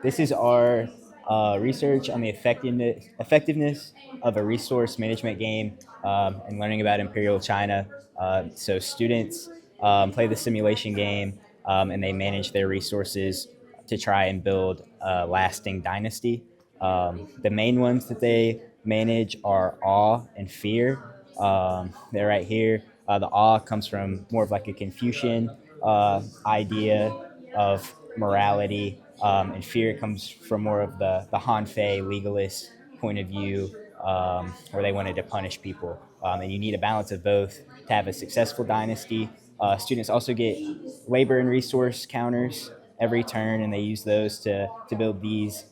This is our research on the effectiveness of a resource management game and learning about Imperial China. So students play the simulation game and they manage their resources to try and build a lasting dynasty. The main ones that they manage are awe and fear. They're right here. The awe comes from more of like a Confucian idea of morality, and fear comes from more of the Han Fei legalist point of view, where they wanted to punish people. And you need a balance of both to have a successful dynasty. Students also get labor and resource counters every turn, and they use those to build these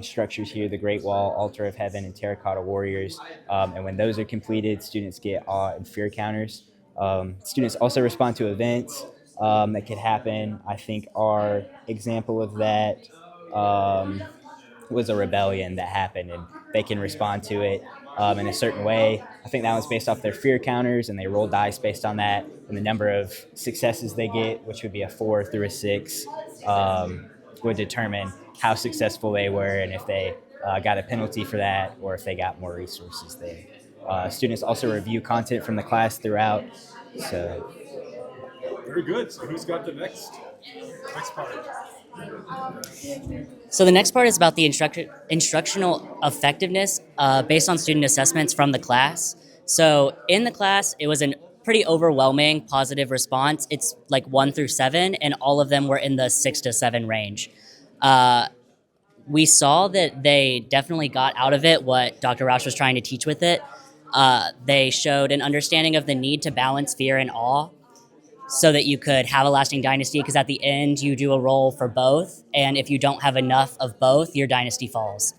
structures here: the Great Wall, Altar of Heaven, and Terracotta Warriors. And when those are completed, students get awe and fear counters. Students also respond to events that could happen. I think our example of that was a rebellion that happened, and they can respond to it in a certain way. I think that was based off their fear counters, and they roll dice based on that, and the number of successes they get, which would be a 4 through a 6, would determine how successful they were and if they got a penalty for that or if they got more resources there. Students also review content from the class throughout. So Very good. So who's got the next part? So the next part is about the instructional effectiveness based on student assessments from the class. So in the class, it was a pretty overwhelming positive response. It's like 1 through 7, and all of them were in the 6 to 7 range. We saw that they definitely got out of it what Dr. Roush was trying to teach with it. They showed an understanding of the need to balance fear and awe so that you could have a lasting dynasty, because at the end you do a roll for both, and if you don't have enough of both, your dynasty falls.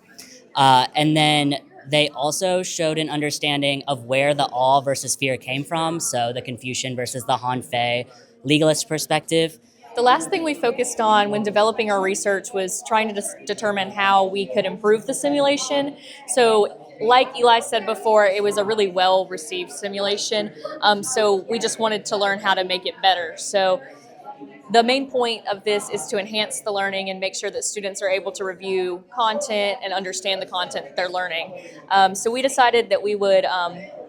And then they also showed an understanding of where the awe versus fear came from, so the Confucian versus the Han Fei legalist perspective. The last thing we focused on when developing our research was trying to determine how we could improve the simulation. So like Eli said before, it was a really well-received simulation. So we just wanted to learn how to make it better. So the main point of this is to enhance the learning and make sure that students are able to review content and understand the content that they're learning. So we decided that we would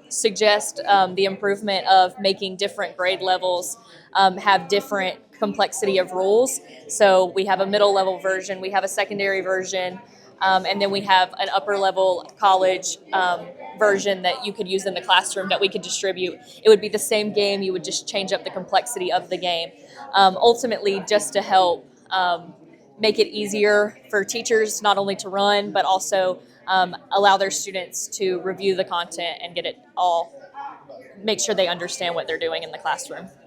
suggest the improvement of making different grade levels have different complexity of rules. So we have a middle level version, we have a secondary version, and then we have an upper level college version that you could use in the classroom that we could distribute. It would be the same game, you would just change up the complexity of the game. Ultimately, just to help make it easier for teachers not only to run, but also allow their students to review the content and get it all, make sure they understand what they're doing in the classroom.